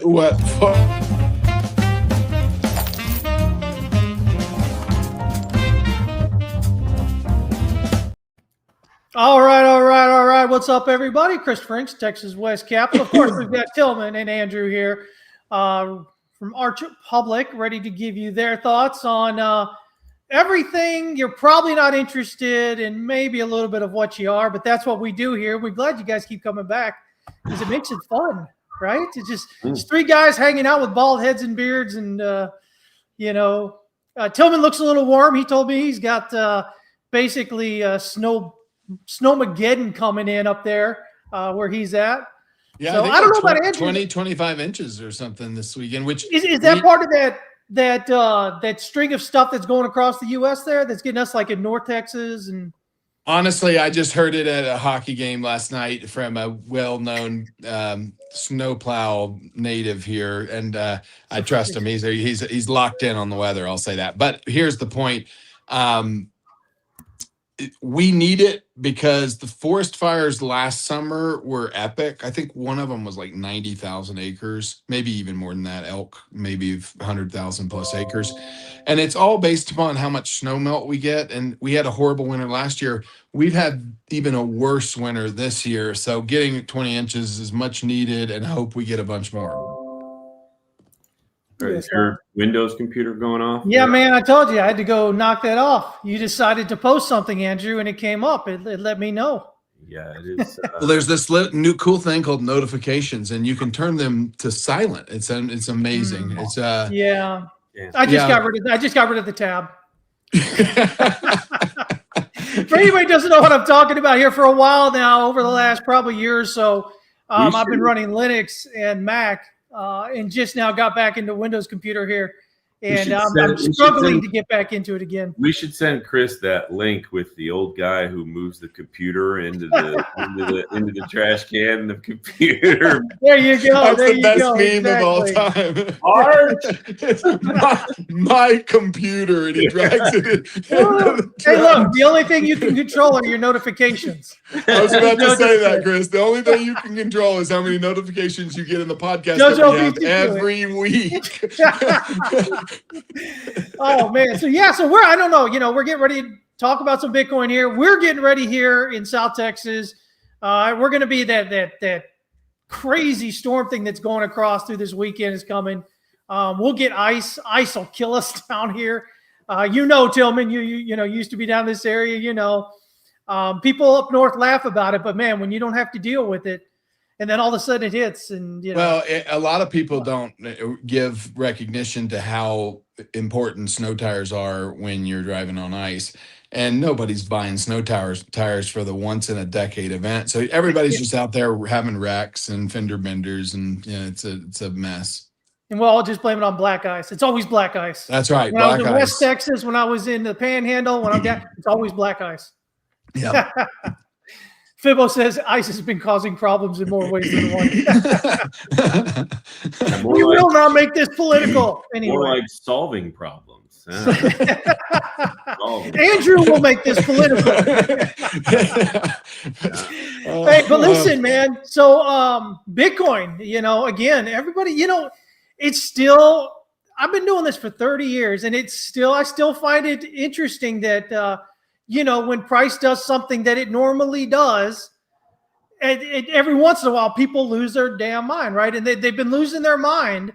What? All right. What's up, everybody? Chris Franks, TexasWest Capital. Of course, we've got Tillman and Andrew here from Arch Public, ready to give you their thoughts on everything you're probably not interested in, maybe a little bit of what you are, but that's what we do here. We're glad you guys keep coming back because it makes it fun, right? It's three guys hanging out with bald heads and beards, and Tillman looks a little warm. He told me he's got basically Snowmageddon coming in up there where he's at. Yeah, so I don't know about Andrew. 25 inches or something this weekend. Which is that part of that string of stuff that's going across the U.S. there that's getting us like in North Texas? And honestly, I just heard it at a hockey game last night from a well-known snowplow native here, and I trust him. He's locked in on the weather. I'll say that. But here's the point. We need it because the forest fires last summer were epic. I think one of them was like 90,000 acres, maybe even more than that, elk, maybe 100,000 plus acres. And it's all based upon how much snow melt we get. And we had a horrible winter last year. We've had even a worse winter this year. So getting 20 inches is much needed, and hope we get a bunch more. Is your Windows computer going off? Yeah, man, I told you I had to go knock that off. You decided to post something, Andrew, and it came up. It let me know. Yeah, it is. Well, there's this new cool thing called notifications, and you can turn them to silent. It's amazing. It's yeah. I just got rid of the tab. For anybody who doesn't know what I'm talking about, here for a while now, over the last probably year or so, I've been running Linux and Mac. And just now got back into Windows computer here, and I'm struggling to get back into it again. We should send Chris that link with the old guy who moves the computer into the trash can. The computer. There you go. That's the best meme of all time. It's my computer, and he drags it in. Hey, look, the only thing you can control are your notifications. I was about to say that, Chris. The only thing you can control is how many notifications you get in the podcast that we have every week. Oh man, so I don't know. We're getting ready to talk about some Bitcoin here. We're getting ready here in South Texas. We're going to be that crazy storm thing that's going across through this weekend is coming. We'll get ice. Ice will kill us down here. Tillman, you used to be down this area. People up north laugh about it, but man, when you don't have to deal with it, and then all of a sudden it hits, and Well, a lot of people don't give recognition to how important snow tires are when you're driving on ice, and nobody's buying snow tires for the once in a decade event. So everybody's just out there having wrecks and fender benders, and it's a mess. And we'll all just blame it on black ice. It's always black ice. That's right. When I was in West Texas, when I was in the Panhandle, when I'm down, it's always black ice. Yeah. Fibo says ice has been causing problems in more ways than one. We will not make this political. Anyway. More like solving problems. Andrew will make this political. Hey, but listen, man. So Bitcoin, again, everybody, it's still, I've been doing this for 30 years, and I still find it interesting that when price does something that it normally does, every once in a while, people lose their damn mind, right? And they've been losing their mind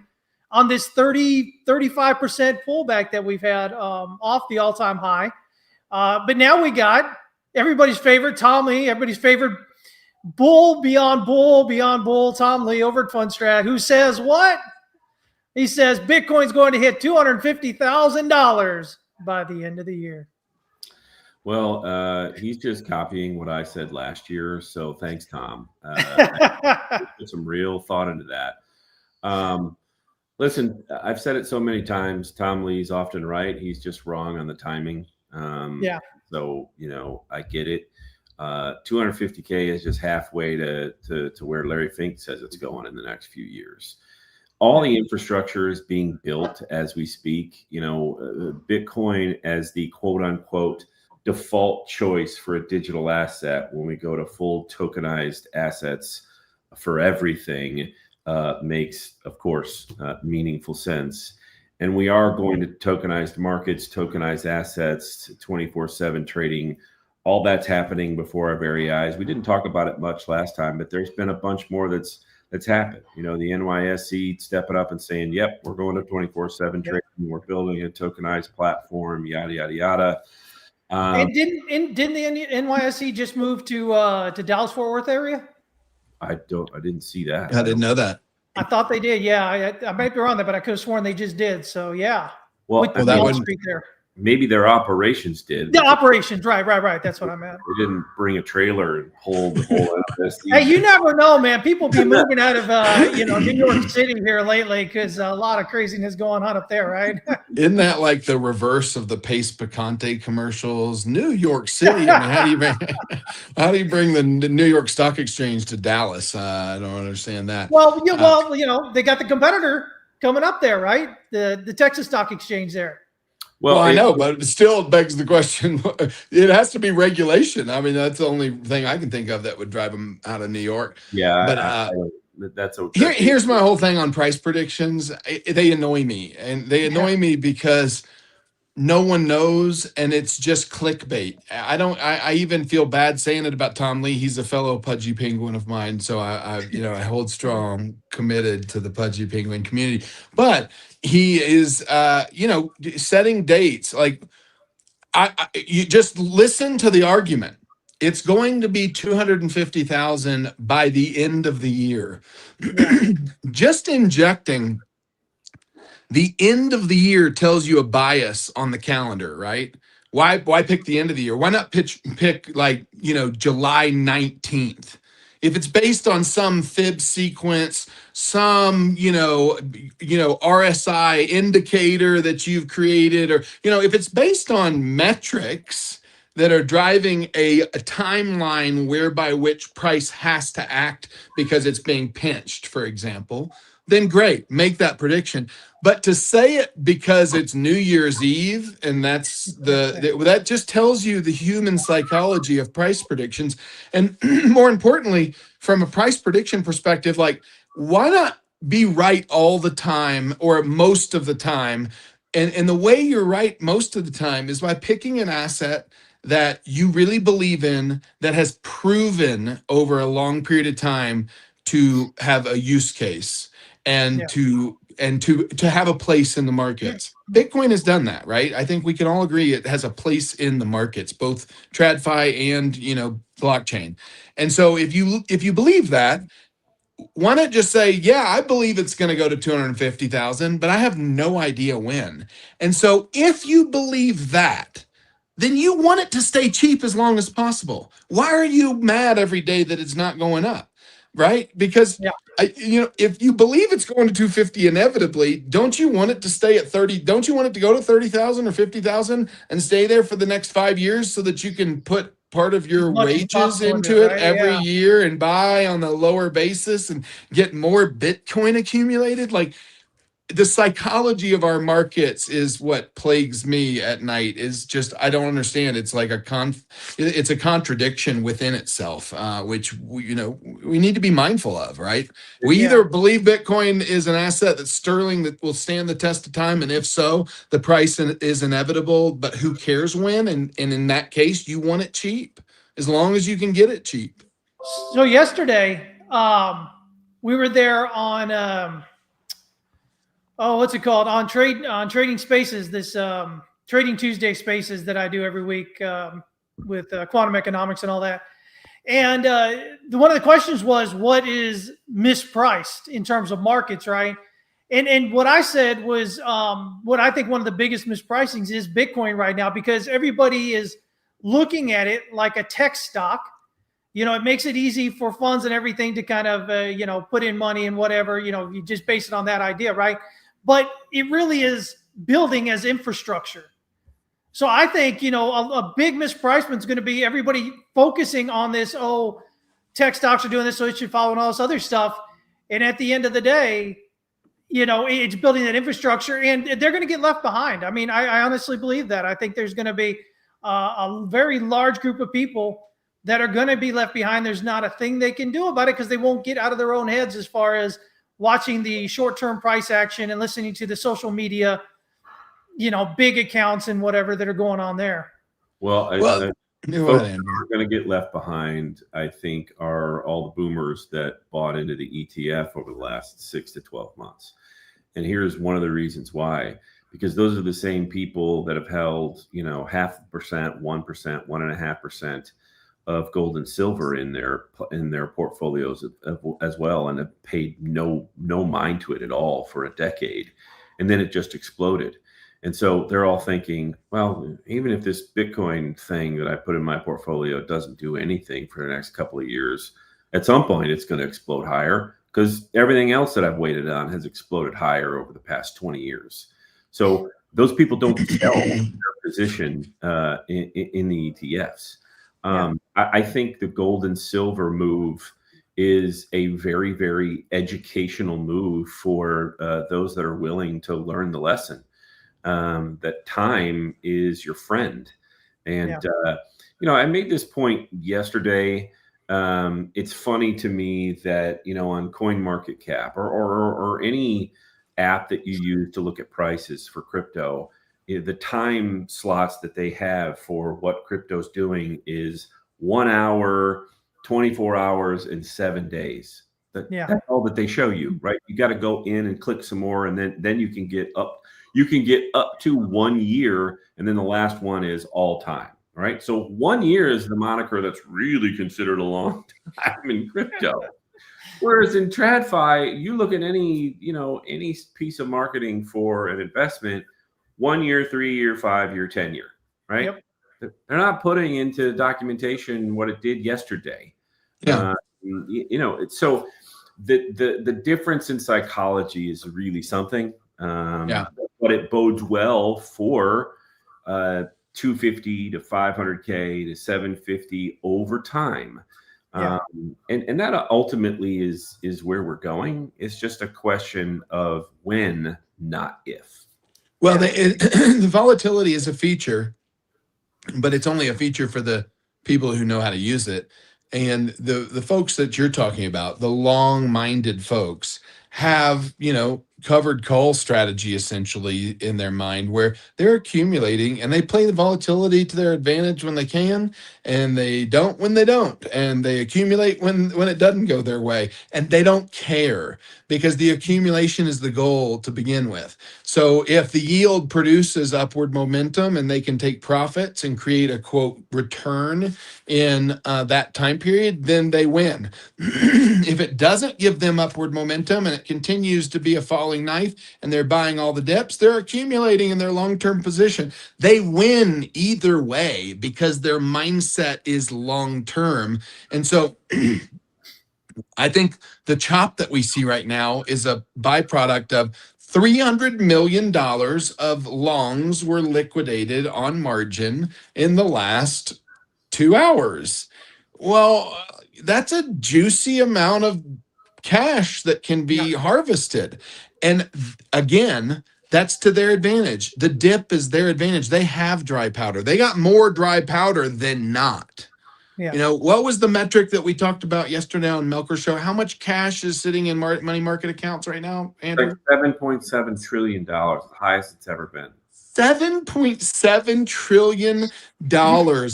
on this 35% pullback that we've had off the all-time high. But now we got everybody's favorite Tom Lee, everybody's favorite bull beyond bull, Tom Lee over at Fundstrat, who says what? He says Bitcoin's going to hit $250,000 by the end of the year. Well, he's just copying what I said last year. So thanks, Tom. Put some real thought into that. Listen, I've said it so many times. Tom Lee's often right. He's just wrong on the timing. Yeah. So, I get it. 250K is just halfway to where Larry Fink says it's going in the next few years. All the infrastructure is being built as we speak. Bitcoin as the quote unquote default choice for a digital asset when we go to full tokenized assets for everything makes, of course, meaningful sense. And we are going to tokenized markets, tokenized assets, 24/7 trading. All that's happening before our very eyes. We didn't talk about it much last time, but there's been a bunch more that's happened. You know, the NYSE stepping up and saying, "Yep, we're going to 24/7 trading. We're building a tokenized platform." Yada yada yada. And didn't the NYSE just move to Dallas Fort Worth area? I didn't see that. I didn't know that. I thought they did. Yeah, I might be wrong there, but I could have sworn they just did. So yeah. Well, that Wall wouldn't- Street there. Maybe their operations did. The operations, right. That's what I meant. They didn't bring a trailer and hold the whole MSTR. Hey, you never know, man. People be moving out of New York City here lately because a lot of craziness going on up there, right? Isn't that like the reverse of the Pace Picante commercials? New York City. I mean, how do you bring the New York Stock Exchange to Dallas? I don't understand that. Well, they got the competitor coming up there, right? The Texas Stock Exchange there. Well, I know, but it still begs the question. It has to be regulation. I mean, that's the only thing I can think of that would drive them out of New York. Yeah, but that's okay. Here's my whole thing on price predictions. They annoy me, and they annoy me because no one knows, and it's just clickbait. I even feel bad saying it about Tom Lee. He's a fellow Pudgy Penguin of mine, so I hold strong, committed to the Pudgy Penguin community. But he is, setting dates. Like, you just listen to the argument. It's going to be 250,000 by the end of the year. Just injecting the end of the year tells you a bias on the calendar, right? Why pick the end of the year? Why not pick like, July 19th? If it's based on some fib sequence, some, RSI indicator that you've created, or, if it's based on metrics that are driving a timeline whereby which price has to act because it's being pinched, for example, then great, make that prediction. But to say it because it's New Year's Eve, and that just tells you the human psychology of price predictions. And more importantly, from a price prediction perspective, like, why not be right all the time or most of the time? And the way you're right most of the time is by picking an asset that you really believe in, that has proven over a long period of time to have a use case and to have a place in the markets. Bitcoin has done that, right? I think we can all agree it has a place in the markets, both TradFi and blockchain. And so if you believe that, why not just say, yeah, I believe it's going to go to 250,000, but I have no idea when. And so if you believe that, then you want it to stay cheap as long as possible. Why are you mad every day that it's not going up? Right? Because if you believe it's going to 250 inevitably, don't you want it to stay at 30? Don't you want it to go to 30,000 or 50,000 and stay there for the next 5 years so that you can put part of your wages into it every year and buy on a lower basis and get more Bitcoin accumulated? Like, the psychology of our markets is what plagues me at night. Is just, I don't understand. It's like it's a contradiction within itself, which we need to be mindful of, right? We either believe Bitcoin is an asset that's sterling, that will stand the test of time, and if so, the price is inevitable, but who cares when? And in that case, you want it cheap, as long as you can get it cheap. So yesterday, we were there on what's it called? On Trading Spaces, this Trading Tuesday Spaces that I do every week with quantum economics and all that. And one of the questions was, what is mispriced in terms of markets, right? And what I said was, what I think one of the biggest mispricings is Bitcoin right now, because everybody is looking at it like a tech stock. It makes it easy for funds and everything to kind of, put in money and whatever, you just base it on that idea, right? But it really is building as infrastructure. So I think, a big mispricement is going to be everybody focusing on this, tech stocks are doing this, so it should follow and all this other stuff. And at the end of the day, it's building that infrastructure, and they're going to get left behind. I mean, I honestly believe that. I think there's going to be a very large group of people that are going to be left behind. There's not a thing they can do about it because they won't get out of their own heads as far as watching the short-term price action and listening to the social media, big accounts and whatever that are going on there. Well, Well, folks that are going to get left behind, I think, are all the boomers that bought into the ETF over the last 6 to 12 months. And here's one of the reasons why. Because those are the same people that have held, 0.5%, 1%, 1.5% of gold and silver in their portfolios as well, and have paid no mind to it at all for a decade, and then it just exploded. And so they're all thinking, well, even if this Bitcoin thing that I put in my portfolio doesn't do anything for the next couple of years, at some point it's going to explode higher, because everything else that I've waited on has exploded higher over the past 20 years. So those people don't sell their position in the ETFs. I think the gold and silver move is a very, very educational move for those that are willing to learn the lesson, that time is your friend. And, I made this point yesterday. It's funny to me that, on CoinMarketCap or any app that you use to look at prices for crypto, the time slots that they have for what crypto's doing is 1 hour, 24 hours, and 7 days. That's all that they show you, right? You got to go in and click some more, and then you can get up. You can get up to 1 year, and then the last one is all time, right? So 1 year is the moniker that's really considered a long time in crypto. Whereas in TradFi, you look at any piece of marketing for an investment, 1 year, 3 year, 5 year, 10 year, right? Yep. They're not putting into documentation what it did yesterday. Yeah. So the difference in psychology is really something. But it bodes well for 250 to 500K to 750 over time. And that ultimately is where we're going. It's just a question of when, not if. Well, the volatility is a feature, but it's only a feature for the people who know how to use it. And the folks that you're talking about, the long-minded folks, have, covered call strategy essentially in their mind, where they're accumulating and they play the volatility to their advantage when they can, and they don't when they don't, and they accumulate when it doesn't go their way, and they don't care, because the accumulation is the goal to begin with. So if the yield produces upward momentum and they can take profits and create a quote return in that time period, then they win. If it doesn't give them upward momentum and it continues to be a falling knife and they're buying all the dips, they're accumulating in their long-term position. They win either way because their mindset is long-term. And so I think the chop that we see right now is a byproduct of $300 million of longs were liquidated on margin in the last 2 hours. Well, that's a juicy amount of cash that can be harvested. And again, that's to their advantage. The dip is their advantage. They have dry powder. They got more dry powder than not. What was the metric that we talked about yesterday on Melker Show? How much cash is sitting in money market accounts right now, Andrew? Like $7.7 trillion, the highest it's ever been. $7.7 trillion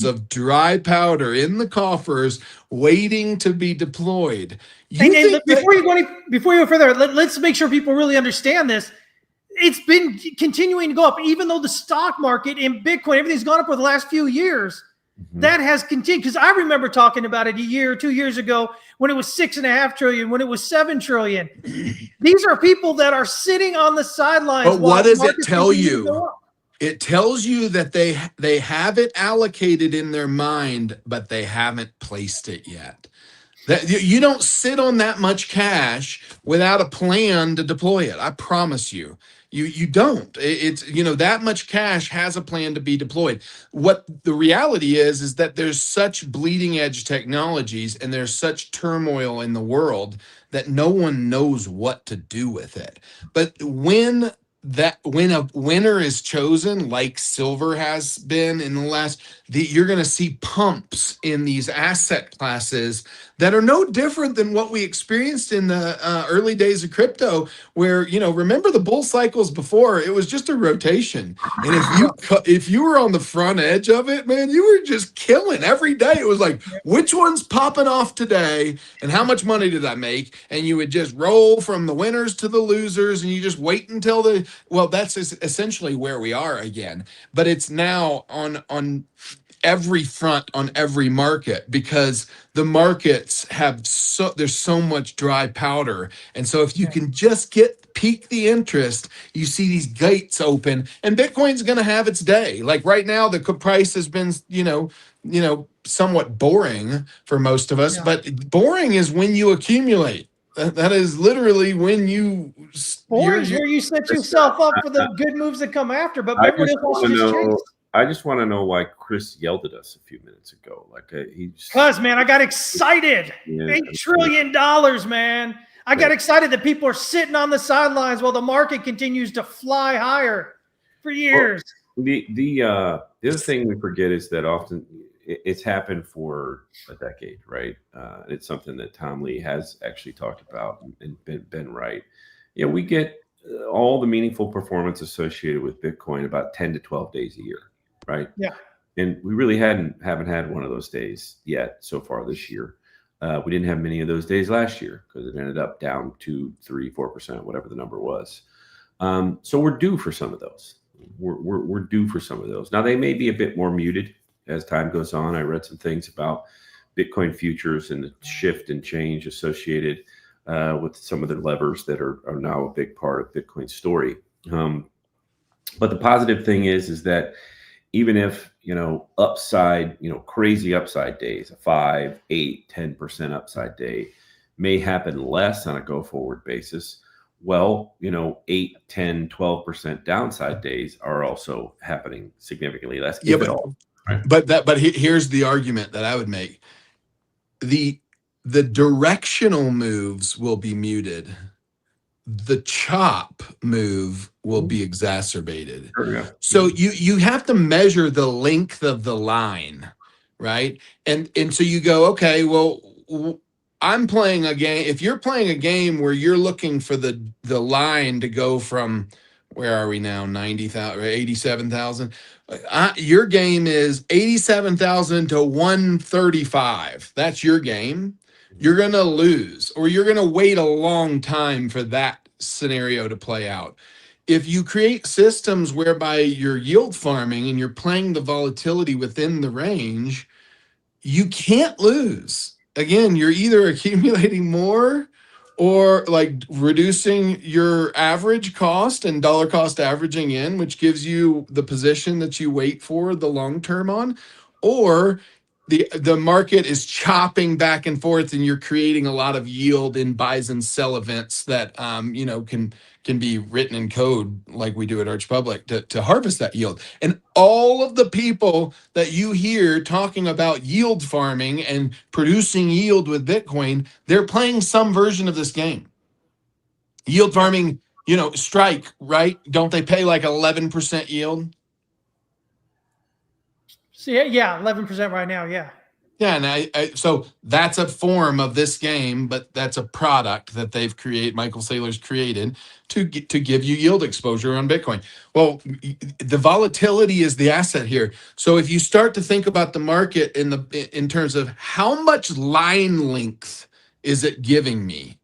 of dry powder in the coffers waiting to be deployed. Before you go further, let's make sure people really understand this. It's been continuing to go up, even though the stock market and Bitcoin, everything's gone up over the last few years. That has continued, because I remember talking about it a year or 2 years ago when it was 6.5 trillion, when it was 7 trillion. These are people that are sitting on the sidelines. But what does it tell you? It tells you that they have it allocated in their mind, but they haven't placed it yet. That you don't sit on that much cash without a plan to deploy it. I promise you. You don't. It's that much cash has a plan to be deployed. What the reality is that there's such bleeding edge technologies and there's such turmoil in the world that no one knows what to do with it. But when that when a winner is chosen, like silver has been in the last, you're going to see pumps in these asset classes that are no different than what we experienced in the early days of crypto, where, remember the bull cycles before, it was just a rotation. And if you were on the front edge of it, man, you were just killing every day. It was like, which one's popping off today and how much money did I make? And you would just roll from the winners to the losers, and you just wait until that's essentially where we are again. But it's now on every front, on every market, because the markets have there's so much dry powder. And so if you can just pique the interest, you see these gates open, and Bitcoin's going to have its day. Like right now, the price has been, somewhat boring for most of us, but boring is when you accumulate. That is literally when boring is where you set yourself up for the good moves that come after. But everybody else wants to just chase. I just want to know why Chris yelled at us a few minutes ago. Man, I got excited. $8 trillion, man. I got excited that people are sitting on the sidelines while the market continues to fly higher for years. Well, the other thing we forget is that often it's happened for a decade, right? It's something that Tom Lee has actually talked about and been right. We get all the meaningful performance associated with Bitcoin about 10 to 12 days a year, right? Yeah. And we really haven't had one of those days yet so far this year. We didn't have many of those days last year because it ended up down 2, 3, 4%, whatever the number was. So we're due for some of those. We're due for some of those. Now they may be a bit more muted as time goes on. I read some things about Bitcoin futures and the shift and change associated with some of the levers that are now a big part of Bitcoin's story. But the positive thing is that even if, upside, crazy upside days, a 5, 8, 10% upside day may happen less on a go forward basis. Well, 8, 10, 12% downside days are also happening significantly less. Yeah, but here's the argument that I would make. The directional moves will be muted. The chop move will be exacerbated. So you have to measure the length of the line, right? And so you go, okay, well, I'm playing a game. If you're playing a game where you're looking for the line to go from, where are we now? 90,000 or 87,000. Your game is 87,000 to 135. That's your game. You're going to lose, or you're going to wait a long time for that scenario to play out. If you create systems whereby you're yield farming and you're playing the volatility within the range, you can't lose. Again, you're either accumulating more or like reducing your average cost and dollar cost averaging in, which gives you the position that you wait for the long term on, or the market is chopping back and forth and you're creating a lot of yield in buys and sell events that can be written in code like we do at Arch Public to harvest that yield. And all of the people that you hear talking about yield farming and producing yield with Bitcoin, they're playing some version of this game. Yield farming, Strike, right? Don't they pay like 11% yield? So yeah, 11% right now. Yeah. Yeah, and so that's a form of this game, but that's a product that they've created. Michael Saylor's created to give you yield exposure on Bitcoin. Well, the volatility is the asset here. So if you start to think about the market in terms of how much line length is it giving me,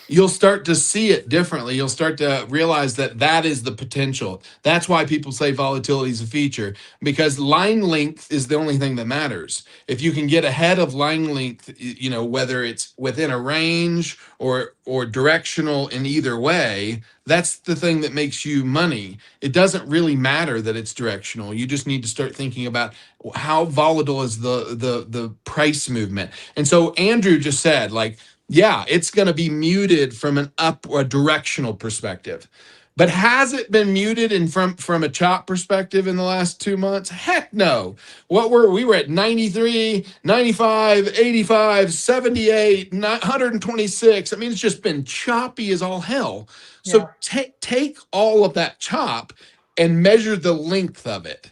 you'll start to see it differently. You'll start to realize that is the potential. That's why people say volatility is a feature, because line length is the only thing that matters. If you can get ahead of line length, whether it's within a range or directional in either way, that's the thing that makes you money. It doesn't really matter that it's directional. You just need to start thinking about how volatile is the price movement. And so Andrew just said, like, yeah, it's going to be muted from an up or directional perspective. But has it been muted in from a chop perspective in the last 2 months? Heck no. We were at 93, 95, 85, 78, 126. I mean, it's just been choppy as all hell. So take all of that chop and measure the length of it.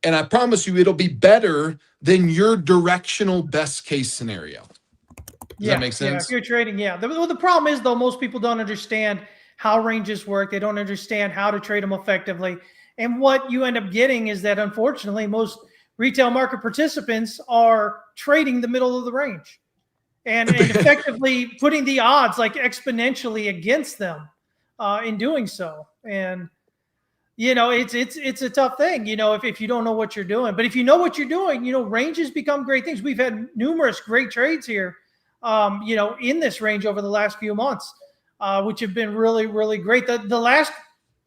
And I promise you it'll be better than your directional best case scenario. Does that make sense? Yeah, if you're trading, The problem is, though, most people don't understand how ranges work. They don't understand how to trade them effectively. And what you end up getting is that, unfortunately, most retail market participants are trading the middle of the range and effectively putting the odds like exponentially against them in doing so. And, it's a tough thing, if you don't know what you're doing. But if you know what you're doing, ranges become great things. We've had numerous great trades here, in this range over the last few months, which have been really, really great. The last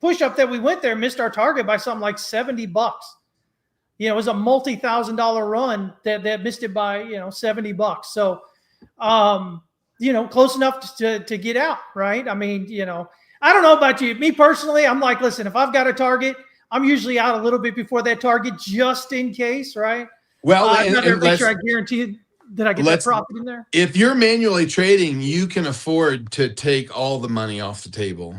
push up that we went there missed our target by something like $70. It was a multi-$1,000 run that missed it by, $70. So, close enough to get out, right? I mean, I don't know about you. Me personally, I'm like, listen, if I've got a target, I'm usually out a little bit before that target just in case, right? Well, I'd rather make sure I guarantee that I get that profit in there. If you're manually trading, you can afford to take all the money off the table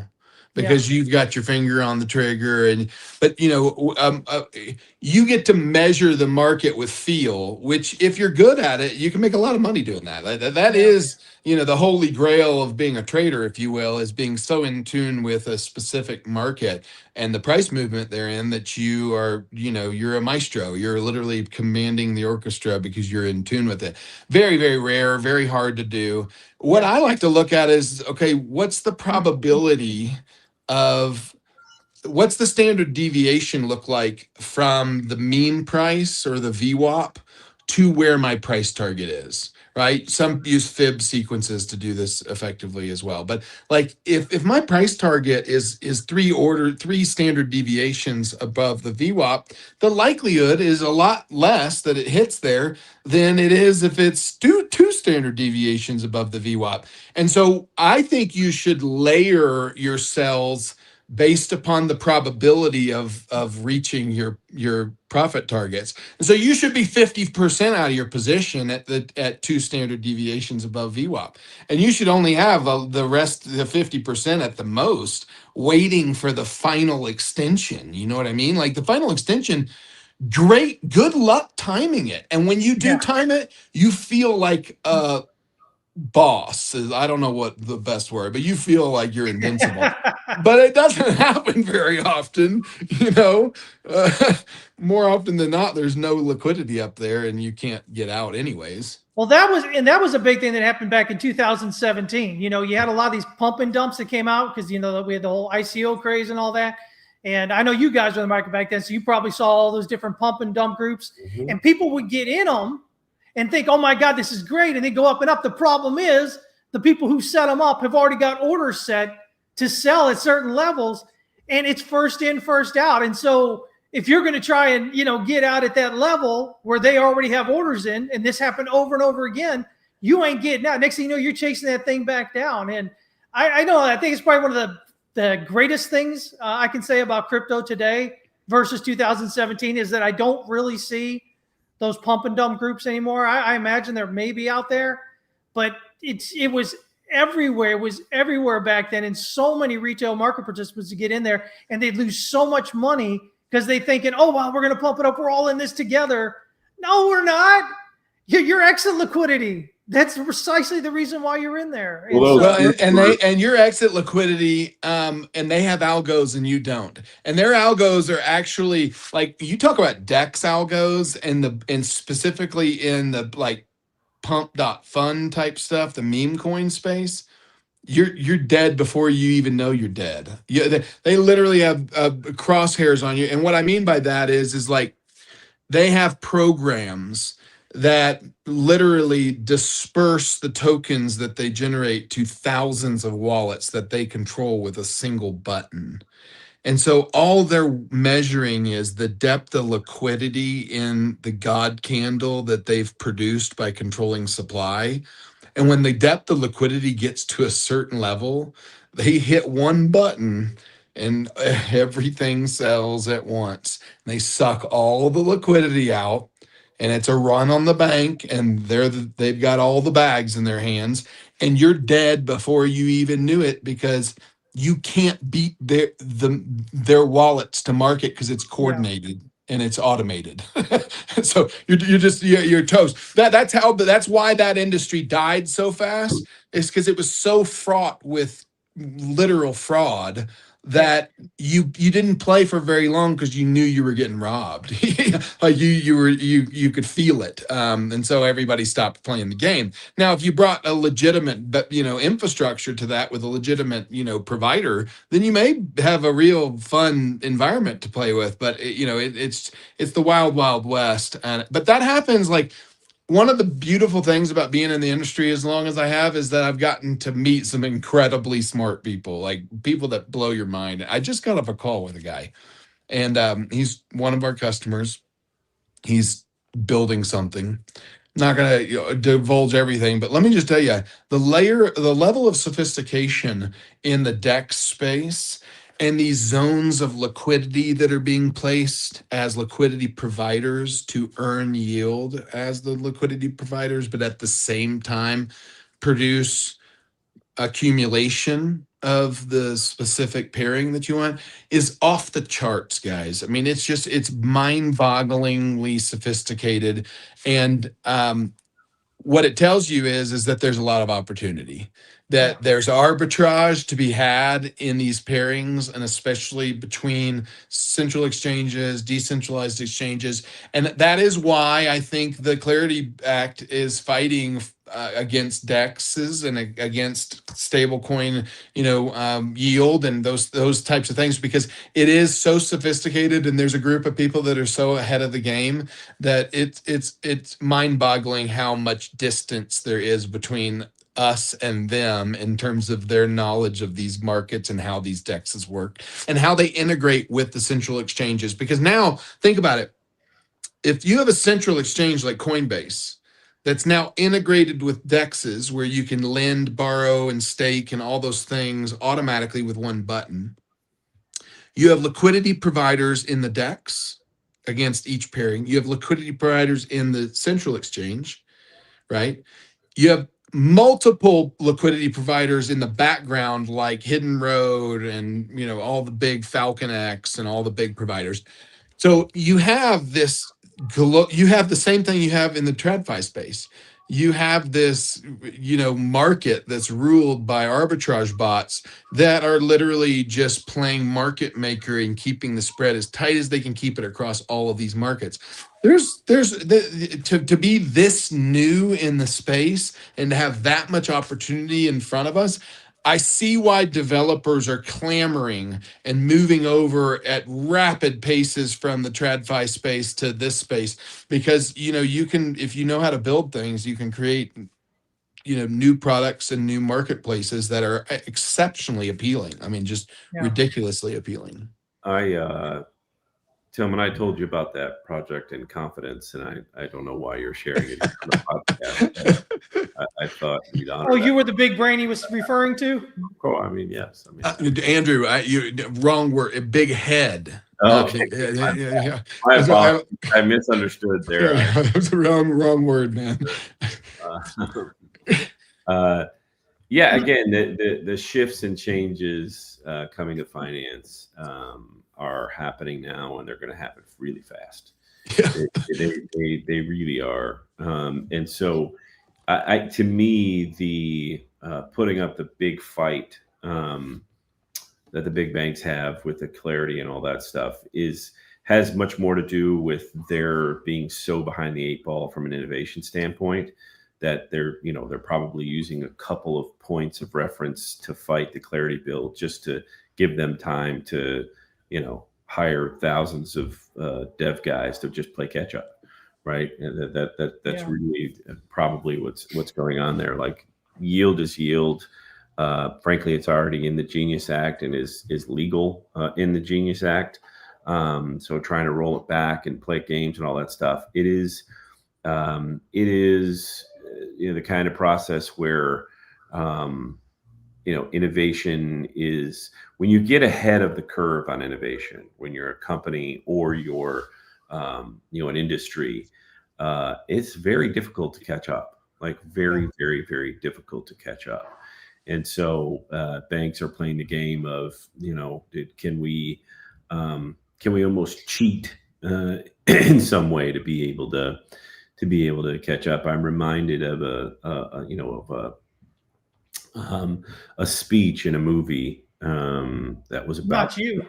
because you've got your finger on the trigger. But you get to measure the market with feel, which if you're good at it, you can make a lot of money doing that. That is, the holy grail of being a trader, if you will, is being so in tune with a specific market and the price movement therein that you are, you're a maestro. You're literally commanding the orchestra because you're in tune with it. Very, very rare, very hard to do. What I like to look at is, okay, what's the probability of what's the standard deviation look like from the mean price or the VWAP to where my price target is, right? Some use fib sequences to do this effectively as well. But like if my price target is three standard deviations above the VWAP, the likelihood is a lot less that it hits there than it is if it's two standard deviations above the VWAP. And so I think you should layer your sells based upon the probability of reaching your profit targets. And so you should be 50% out of your position at 2 standard deviations above VWAP. And you should only have the rest, the 50% at the most, waiting for the final extension. You know what I mean? Like the final extension, good luck timing it. And when you do time it, you feel like a boss. I don't know what the best word, but you feel like you're invincible. But it doesn't happen very often, more often than not, there's no liquidity up there and you can't get out anyways. Well, that was a big thing that happened back in 2017. You had a lot of these pump and dumps that came out because, we had the whole ICO craze and all that. And I know you guys were in the market back then, so you probably saw all those different pump and dump groups. Mm-hmm. And people would get in them and think, oh my God, this is great. And they go up and up. The problem is the people who set them up have already got orders set to sell at certain levels, and it's first in, first out. And so if you're going to try and, get out at that level where they already have orders in, and this happened over and over again, you ain't getting out. Next thing you know, you're chasing that thing back down. And I think it's probably one of the greatest things I can say about crypto today versus 2017 is that I don't really see those pump and dump groups anymore. I imagine they're maybe out there, but it was everywhere. It was everywhere back then. And so many retail market participants to get in there, and they'd lose so much money because they thinking, oh, well, we're going to pump it up. We're all in this together. No, we're not. Your exit liquidity. That's precisely the reason why you're in there. And your exit liquidity, and they have algos and you don't. And their algos are actually like, you talk about DEX algos and specifically in the like pump.fun type stuff, the meme coin space. You're dead before you even know you're dead. They literally have crosshairs on you. And what I mean by that is like they have programs that literally disperse the tokens that they generate to thousands of wallets that they control with a single button. And so all they're measuring is the depth of liquidity in the God candle that they've produced by controlling supply. And when the depth of liquidity gets to a certain level, they hit one button and everything sells at once. They suck all the liquidity out, and it's a run on the bank, and they've got all the bags in their hands, and you're dead before you even knew it, because you can't beat their wallets to market because it's coordinated and it's automated. So you're toast. That's why that industry died so fast, is because it was so fraught with literal fraud that you didn't play for very long because you knew you were getting robbed. Like you could feel it, and so everybody stopped playing the game. Now, if you brought a legitimate infrastructure to that with a legitimate provider, then you may have a real fun environment to play with. But it's the wild west, but that happens. Like, one of the beautiful things about being in the industry as long as I have is that I've gotten to meet some incredibly smart people, like people that blow your mind. I just got off a call with a guy, and he's one of our customers. He's building something. Not going to divulge everything, but let me just tell you, the level of sophistication in the DEX space and these zones of liquidity that are being placed as liquidity providers to earn yield as the liquidity providers, but at the same time produce accumulation of the specific pairing that you want, is off the charts, guys. I mean, it's mind-bogglingly sophisticated. And what it tells you is that there's a lot of opportunity, that there's arbitrage to be had in these pairings, and especially between central exchanges, decentralized exchanges. And that is why I think the Clarity Act is fighting against DEXs and against stablecoin, yield and those types of things, because it is so sophisticated, and there's a group of people that are so ahead of the game that it's mind-boggling how much distance there is between us and them in terms of their knowledge of these markets and how these DEXs work and how they integrate with the central exchanges. Because now, think about it. If you have a central exchange like Coinbase that's now integrated with DEXs, where you can lend, borrow, and stake and all those things automatically with one button, you have liquidity providers in the DEX against each pairing. You have liquidity providers in the central exchange, right? You have multiple liquidity providers in the background, like Hidden Road and all the big Falcon X and all the big providers. So you have this, you have the same thing you have in the TradFi space. You have this, market that's ruled by arbitrage bots that are literally just playing market maker and keeping the spread as tight as they can keep it across all of these markets. To be this new in the space and to have that much opportunity in front of us, I see why developers are clamoring and moving over at rapid paces from the TradFi space to this space, because you can, if you know how to build things, you can create new products and new marketplaces that are exceptionally appealing. I mean, just ridiculously appealing. Tillman, I told you about that project in confidence, and I don't know why you're sharing it on the podcast. I thought you'd honor you were the big brain he was referring to? Oh, I mean, yes. Andrew, you wrong word. Big head. Okay. I misunderstood there. That was the wrong word, man. Again, the shifts and changes coming to finance are happening now, and they're going to happen really fast. They really are. And so to me, the putting up the big fight that the big banks have with the clarity and all that stuff has much more to do with their being so behind the eight ball from an innovation standpoint, that they're probably using a couple of points of reference to fight the clarity bill just to give them time to hire thousands of dev guys to just play catch up, right? And that's really probably what's going on there. Like, yield is yield. Frankly, it's already in the Genius Act and is legal in the Genius Act. So trying to roll it back and play games and all that stuff, it is the kind of process where innovation is when you get ahead of the curve on innovation, when you're a company or you're an industry, it's very difficult to catch up, like very, very, very difficult to catch up. And so banks are playing the game of, can we almost cheat in some way to be able to catch up. I'm reminded of a speech in a movie that was about Not you.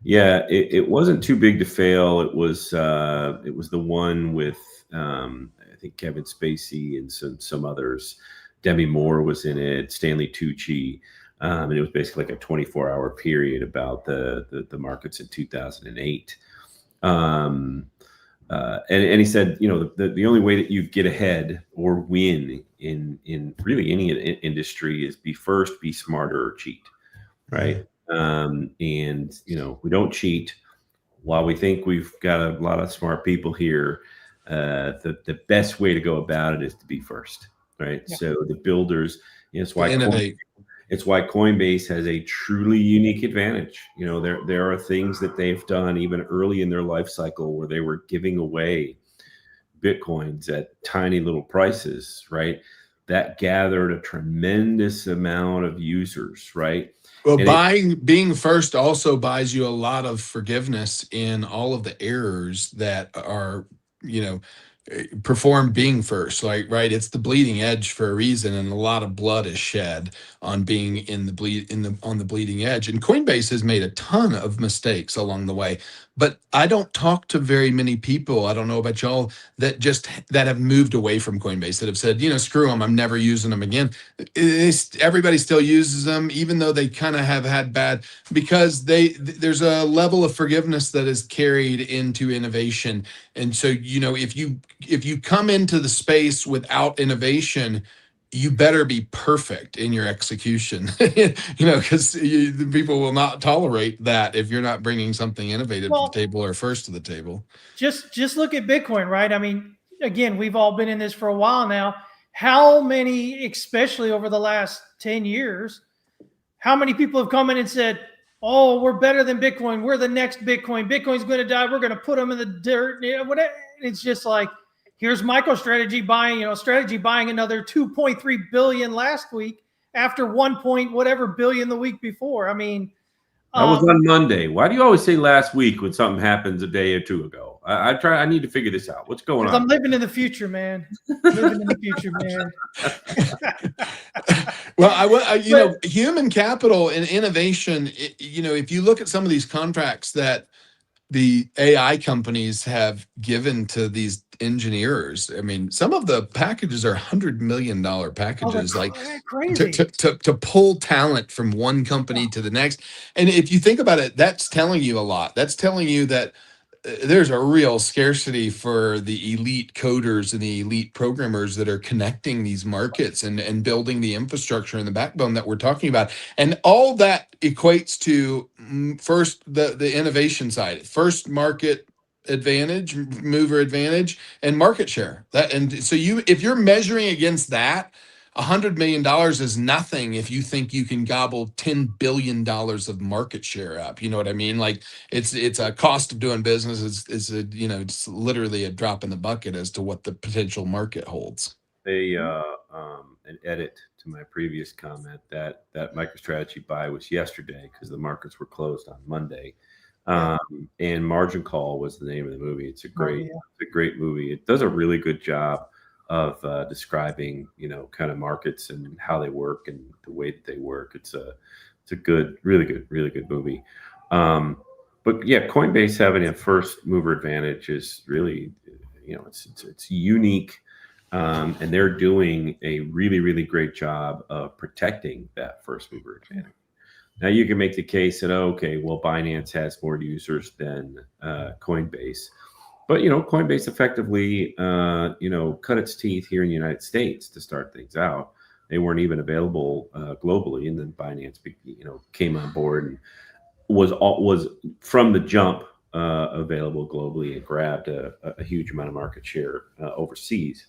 Yeah, it wasn't Too Big to Fail. It was the one with I think Kevin Spacey and some others. Demi Moore was in it. Stanley Tucci, and it was basically like a 24-hour period about the markets in 2008. And he said, the only way that you get ahead or win in really any industry is be first, be smarter, or cheat, right? And we don't cheat. While we think we've got a lot of smart people here, the best way to go about it is to be first, right? Yeah. So the builders, it's why Coinbase has a truly unique advantage. There are things that they've done even early in their life cycle where they were giving away Bitcoins at tiny little prices, right? That gathered a tremendous amount of users, right? Well, being first also buys you a lot of forgiveness in all of the errors that are, performed being first. Like, right, it's the bleeding edge for a reason, and a lot of blood is shed on being on the bleeding edge. And Coinbase has made a ton of mistakes along the way. But I don't talk to very many people, I don't know about y'all, that have moved away from Coinbase, that have said, screw them, I'm never using them again. Everybody still uses them, even though they kind of have had bad, because there's a level of forgiveness that is carried into innovation. And so, if you come into the space without innovation, you better be perfect in your execution, because the people will not tolerate that if you're not bringing something innovative to the table or first to the table. Just look at Bitcoin, right? I mean, again, we've all been in this for a while now. How many, especially over the last 10 years, how many people have come in and said, oh, we're better than Bitcoin. We're the next Bitcoin. Bitcoin's going to die. We're going to put them in the dirt. Whatever. It's just like, here's MicroStrategy buying another 2.3 billion last week after 1 whatever billion the week before. I mean, that was on Monday. Why do you always say last week when something happens a day or two ago? I need to figure this out. What's going on? I'm living in the future, man. Living in the future, man. Well, human capital and innovation, if you look at some of these contracts that the AI companies have given to these engineers, I mean, some of the packages are $100 million packages, crazy. to pull talent from one company to the next. And if you think about it, that's telling you a lot. That's telling you that there's a real scarcity for the elite coders and the elite programmers that are connecting these markets and building the infrastructure and the backbone that we're talking about. And all that equates to first the innovation side, first market advantage, mover advantage, and market share. So if you're measuring against that, $100 million is nothing if you think you can gobble $10 billion of market share up. You know what I mean? Like it's a cost of doing business. It's literally a drop in the bucket as to what the potential market holds. An edit to my previous comment that MicroStrategy buy was yesterday because the markets were closed on Monday. And Margin Call was the name of the movie. It's a great movie. It does a really good job of describing, kind of markets and how they work and the way that they work. It's a good, really good movie. But yeah, Coinbase having a first mover advantage is really, it's unique. And they're doing a really great job of protecting that first mover advantage. Now you can make the case that, Binance has more users than Coinbase. But, Coinbase effectively, cut its teeth here in the United States to start things out. They weren't even available globally. And then Binance, came on board and was from the jump available globally and grabbed a huge amount of market share overseas.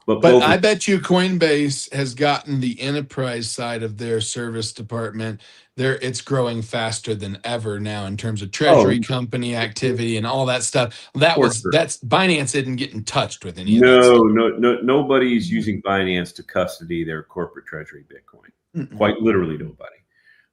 But I bet you Coinbase has gotten the enterprise side of their service department. It's growing faster than ever now in terms of treasury company activity and all that stuff. That's Binance isn't getting touched with any of that stuff. Nobody's using Binance to custody their corporate treasury Bitcoin. Quite literally nobody.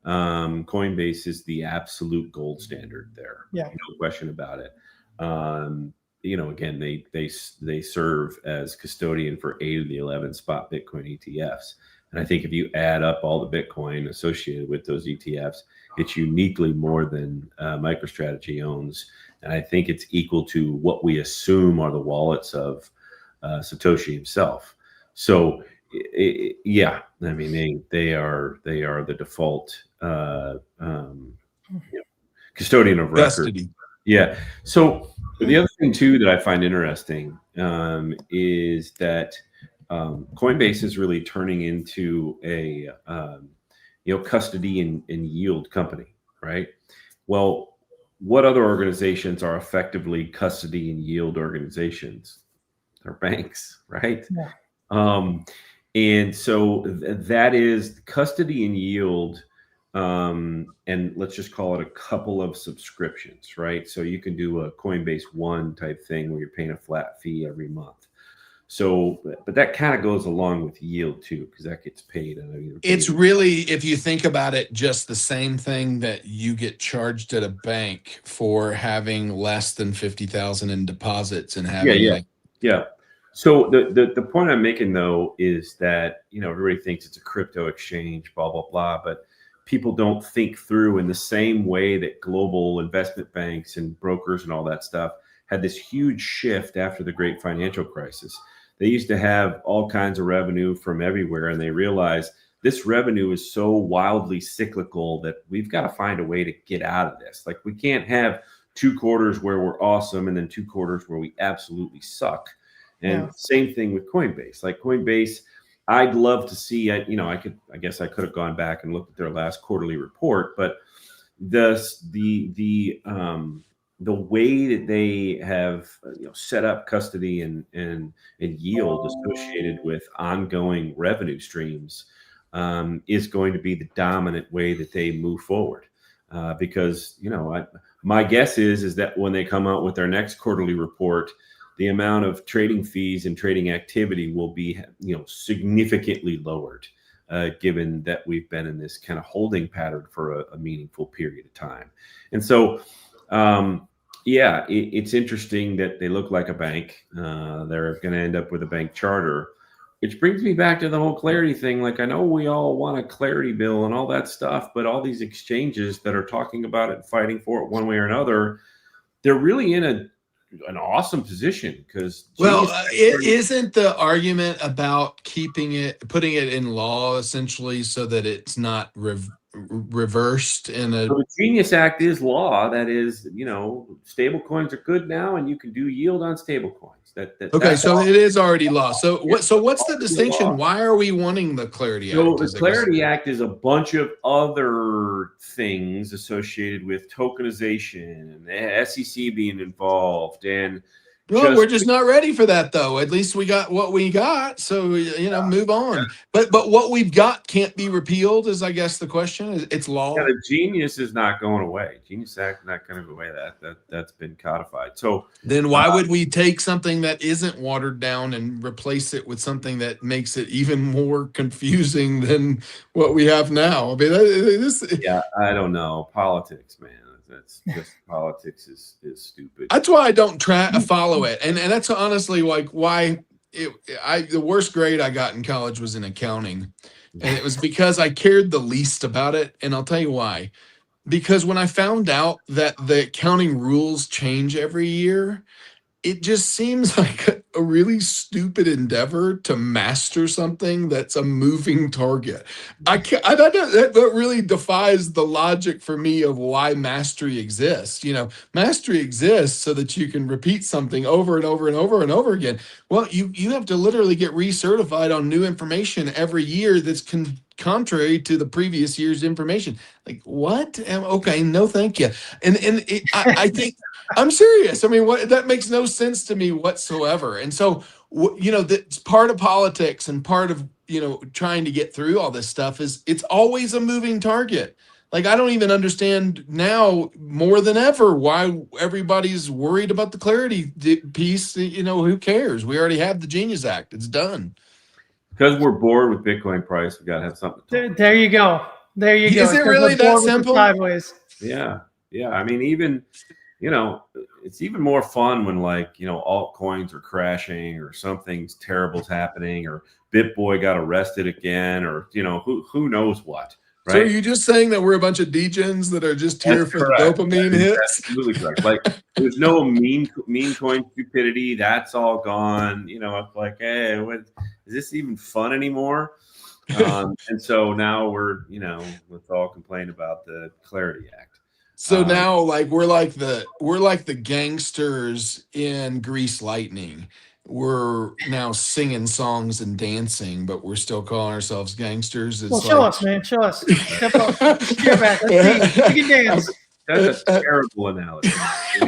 Coinbase is the absolute gold standard there. Yeah, no question about it. Again, they serve as custodian for 8 of the 11 spot Bitcoin ETFs. And I think if you add up all the Bitcoin associated with those ETFs, it's uniquely more than MicroStrategy owns. And I think it's equal to what we assume are the wallets of Satoshi himself. So, yeah, I mean, they are the default custodian of record. Yeah. So the other thing too that I find interesting is that Coinbase is really turning into a custody and yield company, right? Well, what other organizations are effectively custody and yield organizations? They're banks, right? Yeah. And so that is custody and yield. And let's just call it a couple of subscriptions, right? So you can do a Coinbase One type thing where you're paying a flat fee every month. So, but that kind of goes along with yield too, because that gets paid. It's really, if you think about it, just the same thing that you get charged at a bank for having less than 50,000 in deposits and having yeah. So the point I'm making though is that everybody thinks it's a crypto exchange, blah blah blah, but people don't think through in the same way that global investment banks and brokers and all that stuff had this huge shift after the great financial crisis. They used to have all kinds of revenue from everywhere, and they realized this revenue is so wildly cyclical that we've got to find a way to get out of this. Like, we can't have 2 quarters where we're awesome and then 2 quarters where we absolutely suck. And same thing with Coinbase. Like Coinbase, I'd love to see, I guess I could have gone back and looked at their last quarterly report, but the way that they have set up custody and yield associated with ongoing revenue streams is going to be the dominant way that they move forward. Because my guess is that when they come out with their next quarterly report, the amount of trading fees and trading activity will be significantly lowered, given that we've been in this kind of holding pattern for a meaningful period of time. And so it's interesting that they look like a bank. They're going to end up with a bank charter, which brings me back to the whole clarity thing. Like, I know we all want a clarity bill and all that stuff, but all these exchanges that are talking about it and fighting for it one way or another, they're really in an awesome position because it isn't the argument about putting it in law essentially so that it's not reversed in a. So the Genius Act is law. That is, stable coins are good now, and you can do yield on stable coins. So it is already law. So what's the distinction? Why are we wanting the Clarity Act? So the Clarity Act is a bunch of other things associated with tokenization and the SEC being involved, and we're just not ready for that, though. At least we got what we got, so move on. But what we've got can't be repealed, is I guess the question. It's law. Yeah, the Genius is not going away. Genius Act not going to go away. That's been codified. So then why would we take something that isn't watered down and replace it with something that makes it even more confusing than what we have now? I mean, I don't know. Politics, man. That's just politics is stupid. That's why I don't follow it, and that's honestly like why the worst grade I got in college was in accounting, and it was because I cared the least about it, and I'll tell you why. Because when I found out that the accounting rules change every year, it just seems like a really stupid endeavor to master something that's a moving target. That really defies the logic for me of why mastery exists. Mastery exists so that you can repeat something over and over and over and over again. Well, you have to literally get recertified on new information every year that's contrary to the previous year's information. Like, what? Okay, no, thank you. I think I'm serious. I mean, that makes no sense to me whatsoever. And so, that's part of politics and part of, trying to get through all this stuff is it's always a moving target. Like, I don't even understand now more than ever why everybody's worried about the clarity piece. Who cares? We already have the Genius Act. It's done. Because we're bored with Bitcoin price, we got to have something to talk There you go. There you go. Is it really that simple? Sideways. Yeah. I mean, even, it's even more fun when altcoins are crashing or something's terrible's happening or BitBoy got arrested again or, who knows what. Right? So are you just saying that we're a bunch of degens that are just here for the dopamine hits? Absolutely correct. Like there's no meme coin stupidity. That's all gone. It's like, hey, is this even fun anymore? And so now let's all complain about the Clarity Act. So now, we're like the gangsters in Grease Lightning. We're now singing songs and dancing, but we're still calling ourselves gangsters. Well, show us, man. Show us. Step up. Steer back. Let's see. You can dance. That's a terrible analogy. I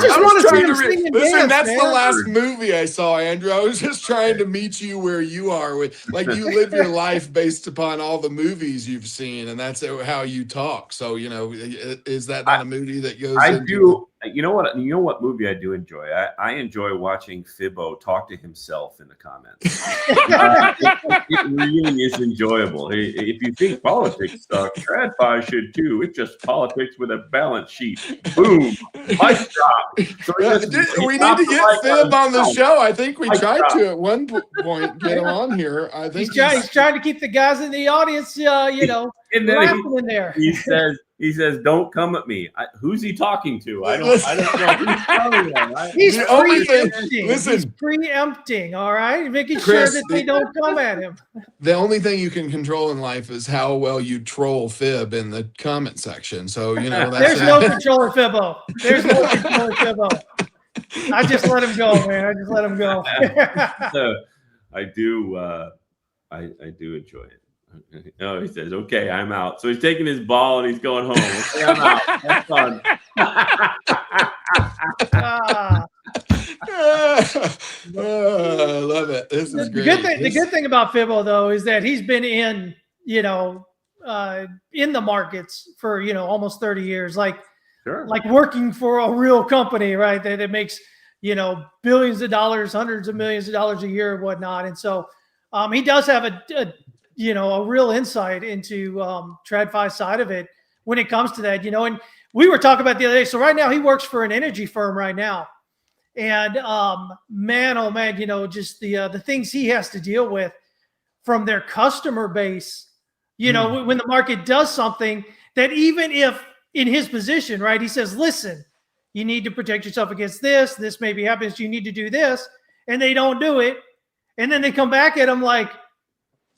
just want to see you sing and listen, dance, that's man. the last movie I saw, Andrew. I was just trying to meet you where you are. You live your life based upon all the movies you've seen, and that's how you talk. So, is that not a movie that goes do. You know what movie I do enjoy? I enjoy watching Fibo talk to himself in the comments. It really is enjoyable. If you think politics sucks, TradFi should too. It's just politics with a balance sheet. Boom. Mic drop. So we need to get Fib on the show. I think we tried to at one point get him on here. I think he's trying to keep the guys in the audience, and then laughing in there. He says, "Don't come at me." Who's he talking to? I don't know. He's preempting. He's preempting. All right, making Chris, sure that they don't come at him. The only thing you can control in life is how well you troll Fib in the comment section. So that's there's no control of Fibo. There's no control of Fibo. I just let him go, man. I just let him go. I do enjoy it. Oh, he says, "Okay, I'm out." So he's taking his ball and he's going home. Okay, I'm out. That's fun. I love it. This is great. The good thing about Fibo though is that he's been in the markets for almost 30 years, like working for a real company, right? That makes billions of dollars, hundreds of millions of dollars a year and whatnot. And so he does have a real insight into TradFi side of it when it comes to that, and we were talking about the other day. So right now he works for an energy firm right now. And man, oh man, just the things he has to deal with from their customer base, when the market does something that even if in his position, right, he says, listen, you need to protect yourself against this. This maybe happens. You need to do this. And they don't do it. And then they come back at him like,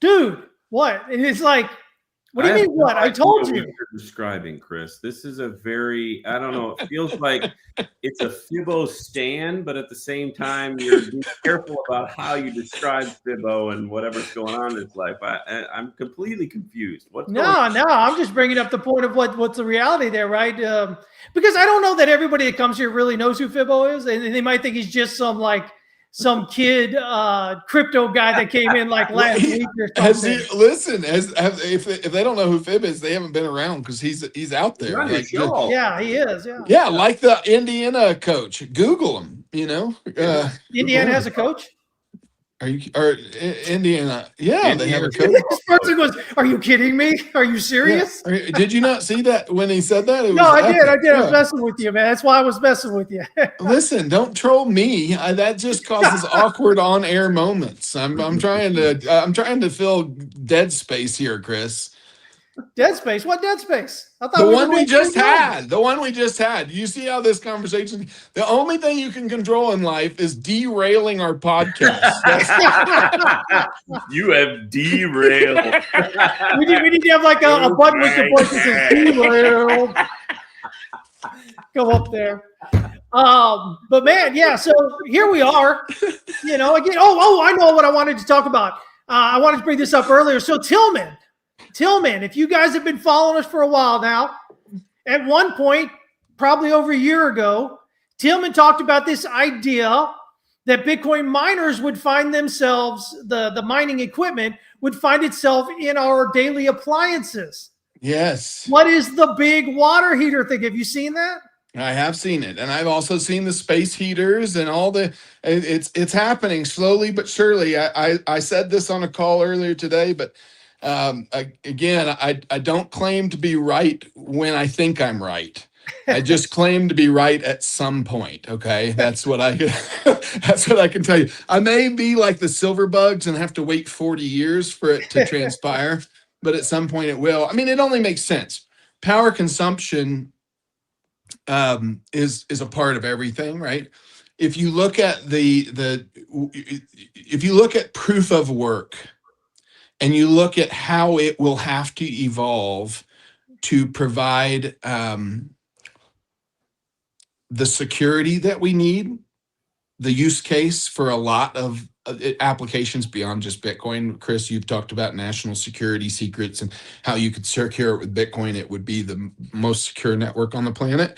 dude, what? And it's like, what do you mean what? I told you. You're describing, Chris. This is a very, I don't know, it feels like it's a Fibo stand, but at the same time, you're being careful about how you describe Fibo and whatever's going on in his life. I'm completely confused. No, I'm just bringing up the point of what's the reality there, right? Because I don't know that everybody that comes here really knows who Fibo is, and they might think he's just some kid crypto guy that came in like last week or something. If they don't know who Fib is, they haven't been around because he's out there. Yeah, he is. Yeah, like the Indiana coach. Google him. Indiana has a coach. Indiana? Yeah, they have a coach. This person goes, "Are you kidding me? Are you serious?" Yeah. Did you not see that when he said that? No, I did. I was messing with you, man. That's why I was messing with you. Listen, don't troll me. That just causes awkward on-air moments. I'm trying to fill dead space here, Chris. Dead space? What dead space? I thought the one we just had. The one we just had. You see how this conversation? The only thing you can control in life is derailing our podcast. You have derailed. we need to have like a button with the voice that says derailed. Go up there. But man, yeah. So here we are. Again. Oh, I know what I wanted to talk about. I wanted to bring this up earlier. So Tillman, if you guys have been following us for a while now, at one point, probably over a year ago, Tillman talked about this idea that Bitcoin miners would find themselves, the mining equipment would find itself in our daily appliances. Yes. What is the big water heater thing? Have you seen that? I have seen it, and I've also seen the space heaters and all the. It's happening slowly but surely. I said this on a call earlier today, but again, I don't claim to be right when I think I'm right. I just claim to be right at some point. Okay, that's what I that's what I can tell you. I may be like the silver bugs and have to wait 40 years for it to transpire, but at some point it will. I mean, it only makes sense. Power consumption is a part of everything, right? If you look at if you look at proof of work and you look at how it will have to evolve to provide the security that we need, the use case for a lot of applications beyond just Bitcoin. Chris, you've talked about national security secrets and how you could secure it with Bitcoin. It would be the most secure network on the planet.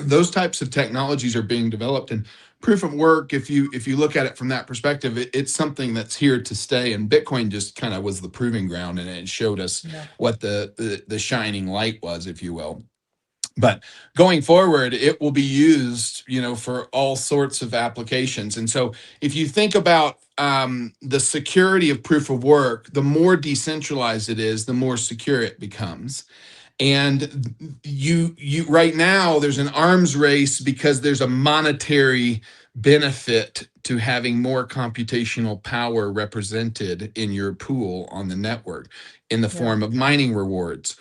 Those types of technologies are being developed, and proof of work, if you look at it from that perspective, it's something that's here to stay, and Bitcoin just kind of was the proving ground, and it showed us what the shining light was, if you will. But going forward, it will be used, for all sorts of applications. And so if you think about the security of proof of work, the more decentralized it is, the more secure it becomes. And you right now there's an arms race because there's a monetary benefit to having more computational power represented in your pool on the network in the form of mining rewards.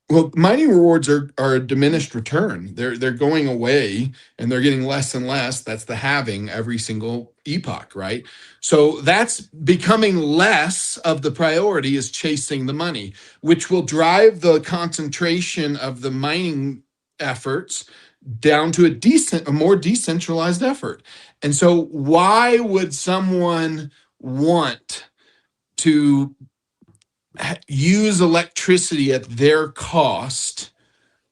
Well, mining rewards are a diminished return. They're going away and they're getting less and less. That's the halving every single epoch, right? So that's becoming less of the priority, is chasing the money, which will drive the concentration of the mining efforts down to a more decentralized effort. And so why would someone want to use electricity at their cost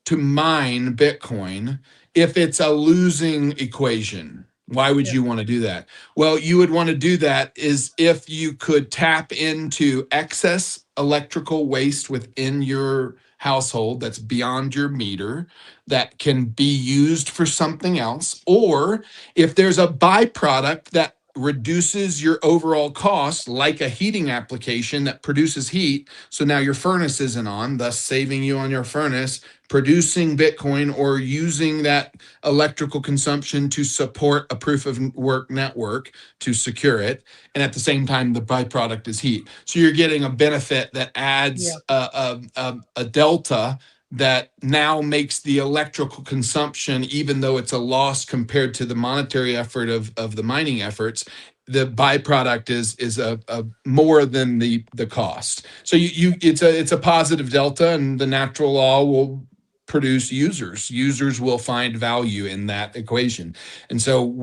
to mine Bitcoin if it's a losing equation? Why would you want to do that? Well, you would want to do that is if you could tap into excess electrical waste within your household that's beyond your meter, that can be used for something else, or if there's a byproduct that reduces your overall cost, like a heating application that produces heat. So now your furnace isn't on, thus saving you on your furnace, producing Bitcoin, or using that electrical consumption to support a proof of work network to secure it. And at the same time, the byproduct is heat. So you're getting a benefit that adds a delta that now makes the electrical consumption, even though it's a loss compared to the monetary effort of the mining efforts, the byproduct is a more than the cost. So it's a positive delta, and the natural law will produce users. Users will find value in that equation. And so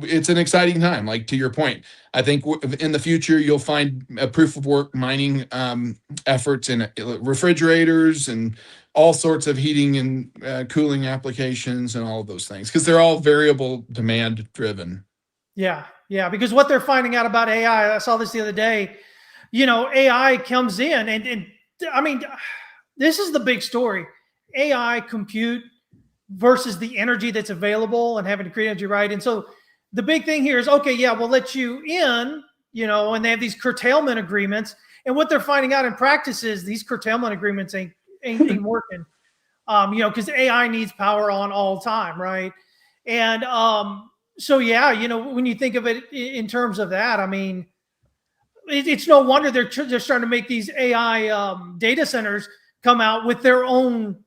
it's an exciting time. Like, to your point, I think in the future, you'll find a proof of work mining efforts in refrigerators and all sorts of heating and cooling applications and all of those things, because they're all variable demand driven. Yeah. Because what they're finding out about AI, I saw this the other day, AI comes in and I mean, this is the big story. AI compute versus the energy that's available and having to create energy, right? And so the big thing here is, okay, yeah, we'll let you in, and they have these curtailment agreements. And what they're finding out in practice is these curtailment agreements ain't working, because AI needs power on all time, right? And so, yeah, when you think of it in terms of that, I mean, it's no wonder they're starting to make these AI data centers come out with their own,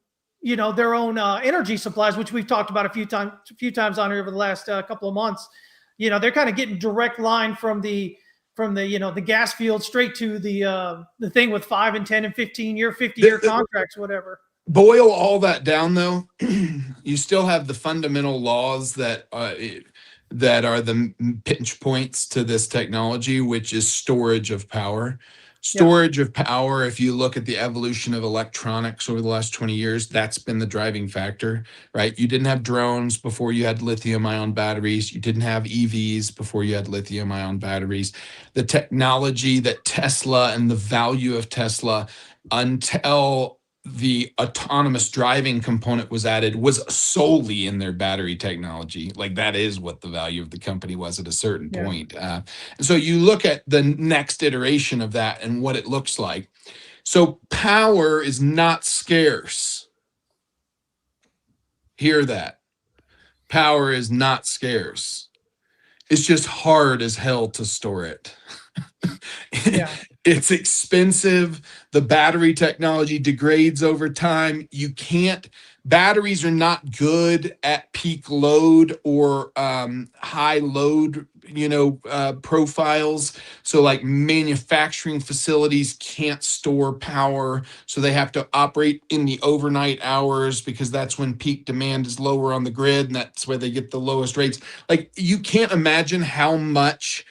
energy supplies, which we've talked about a few times on here over the last couple of months. They're kind of getting direct line from the the gas field straight to the thing with 5 and 10 and 15-year, 50-year contracts, whatever. Boil all that down, though, you still have the fundamental laws that are the pinch points to this technology, which is storage of power. Storage of power, if you look at the evolution of electronics over the last 20 years, that's been the driving factor, right? You didn't have drones before you had lithium ion batteries. You didn't have EVs before you had lithium ion batteries. The technology that Tesla and the value of Tesla until the autonomous driving component was added was solely in their battery technology. Like that is what the value of the company was at a certain point. So you look at the next iteration of that and what it looks like. So power is not scarce. Hear that. Power is not scarce. It's just hard as hell to store it. It's expensive. The battery technology degrades over time. Batteries are not good at peak load or high load, profiles. So like manufacturing facilities can't store power. So they have to operate in the overnight hours because that's when peak demand is lower on the grid. And that's where they get the lowest rates. Like you can't imagine how much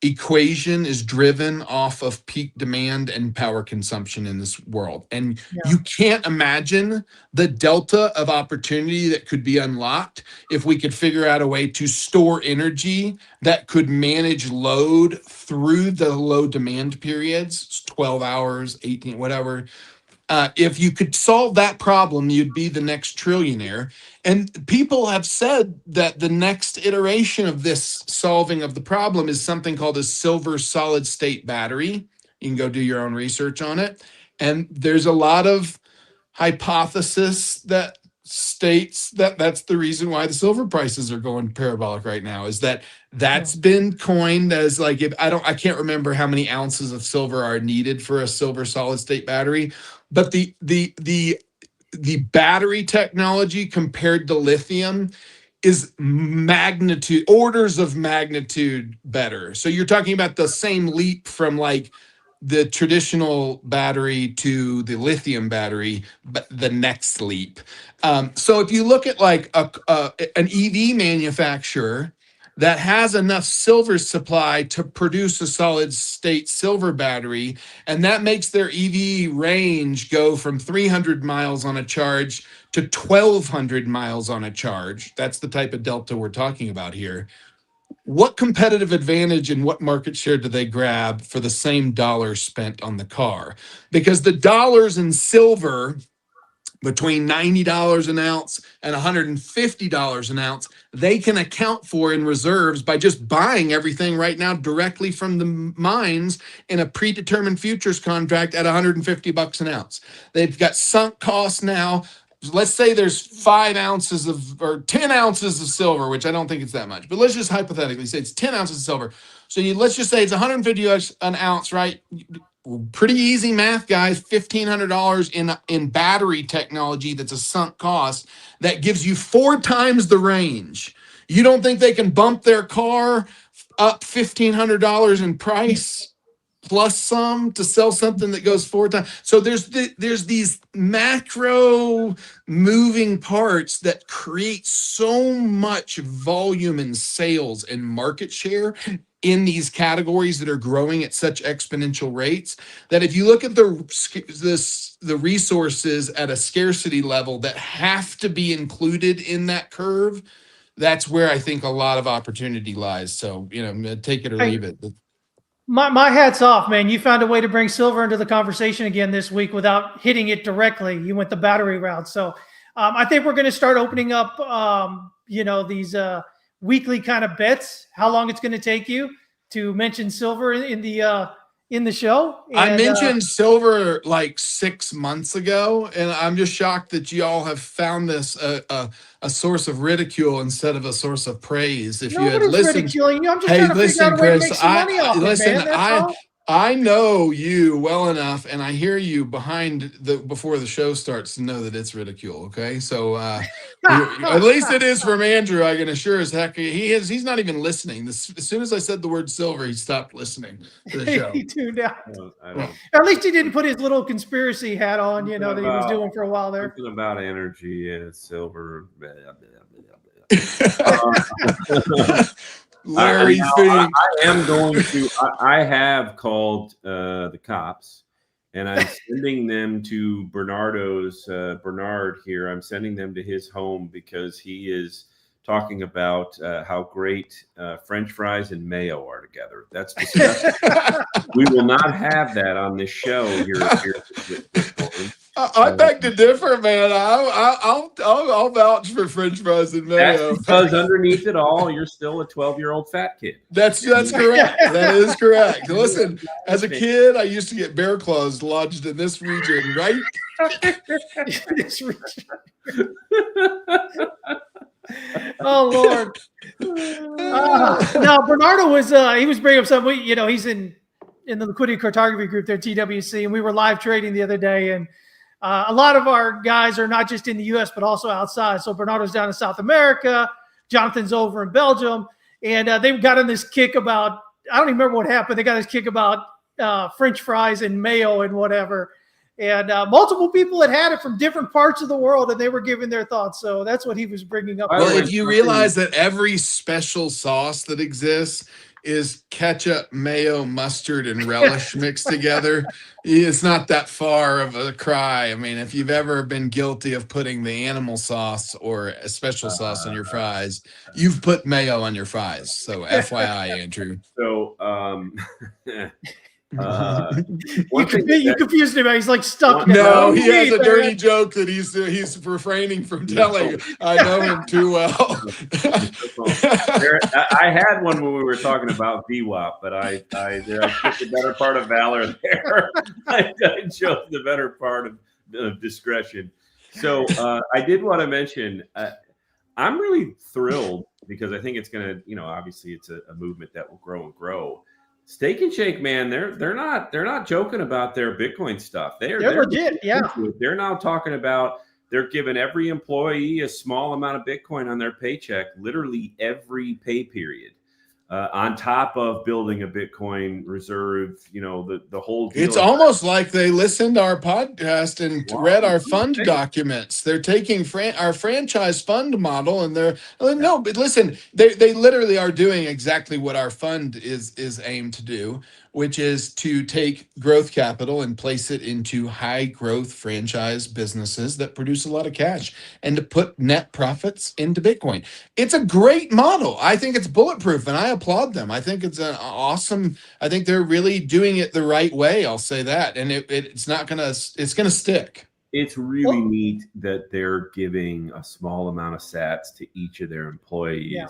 equation is driven off of peak demand and power consumption in this world. And you can't imagine the delta of opportunity that could be unlocked if we could figure out a way to store energy that could manage load through the low demand periods, 12 hours, 18, whatever. If you could solve that problem, you'd be the next trillionaire. And people have said that the next iteration of this solving of the problem is something called a silver solid state battery. You can go do your own research on it. And there's a lot of hypothesis that states that that's the reason why the silver prices are going parabolic right now, is that's been coined as like, I can't remember how many ounces of silver are needed for a silver solid state battery, but the battery technology compared to lithium is orders of magnitude better. So you're talking about the same leap from like the traditional battery to the lithium battery, but the next leap. So if you look at like an EV manufacturer that has enough silver supply to produce a solid state silver battery, and that makes their EV range go from 300 miles on a charge to 1,200 miles on a charge. That's the type of delta we're talking about here. What competitive advantage and what market share do they grab for the same dollar spent on the car? Because the dollars in silver between $90 an ounce and $150 an ounce, they can account for in reserves by just buying everything right now directly from the mines in a predetermined futures contract at $150 an ounce. They've got sunk costs now. Let's say there's 5 ounces or 10 ounces of silver, which I don't think it's that much, but let's just hypothetically say it's 10 ounces of silver. So let's just say it's $150 an ounce, right? Pretty easy math, guys. $1,500 in battery technology that's a sunk cost that gives you 4 times the range. You don't think they can bump their car up $1,500 in price plus some to sell something that goes 4 times? So there's these macro moving parts that create so much volume and sales and market share in these categories that are growing at such exponential rates that if you look at the resources at a scarcity level that have to be included in that curve, that's where I think a lot of opportunity lies. So, take it or leave it. My hat's off, man. You found a way to bring silver into the conversation again this week without hitting it directly. You went the battery route. So I think we're going to start opening up, these weekly kind of bets, how long it's going to take you to mention silver in the show. And, I mentioned silver like 6 months ago, and I'm just shocked that y'all have found this a source of ridicule instead of a source of praise. If you had listened, ridiculing you. I'm just trying to figure out a way to make some money off it, man. I know you well enough, and I hear you before the show starts to know that it's ridicule. Okay, so at least it is from Andrew. I can assure as heck he's not even listening. As soon as I said the word silver, he stopped listeing to the show. He tuned out. At least he didn't put his little conspiracy hat on, that he was doing for a while there. Something about energy and silver. Larry Fink. I am going to. I have called the cops, and I'm sending them to Bernard here. I'm sending them to his home because he is talking about how great French fries and mayo are together. That's disgusting. We will not have that on this show here. I beg to differ, man. I'll vouch for French fries and mayo. That's because underneath it all, you're still a 12-year-old fat kid. That's correct. That is correct. Listen, as a kid, I used to get bear claws lodged in this region, right? This region. Oh Lord! No, Bernardo was he was bringing up something. He's in the Liquidity Cartography group there, TWC, and we were live trading the other day, and a lot of our guys are not just in the U.S. but also outside. So Bernardo's down in South America, Jonathan's over in Belgium, and they got in this kick about, I don't even remember what happened. They got this kick about French fries and mayo and whatever. And multiple people had it from different parts of the world, and they were giving their thoughts. So that's what he was bringing up. Well, if you realize that every special sauce that exists is ketchup, mayo, mustard, and relish mixed together, it's not that far of a cry. I mean, if you've ever been guilty of putting the animal sauce or a special sauce on your fries, you've put mayo on your fries. So FYI, Andrew. So you confused him. He's like stuck. No, he has a dirty joke that he's refraining from telling. I know him too well. I had one when we were talking about VWAP, but I took the better part of valor there. I chose the better part of discretion. So I did want to mention, I'm really thrilled because I think it's going to, obviously it's a movement that will grow and grow. Steak and Shake, man, they're not joking about their Bitcoin stuff. They're legit, yeah. They're now talking about they're giving every employee a small amount of Bitcoin on their paycheck, literally every pay period, on top of building a Bitcoin reserve. The whole deal. It's almost like they listened to our podcast and read our fund documents. They're taking our franchise fund model, and no, but listen, they literally are doing exactly what our fund is aimed to do, which is to take growth capital and place it into high growth franchise businesses that produce a lot of cash and to put net profits into Bitcoin. It's a great model. I think it's bulletproof, and I applaud them. I think it's an awesome. I think they're really doing it the right way. I'll say that, and it's gonna stick. It's really neat that they're giving a small amount of sats to each of their employees. Yeah.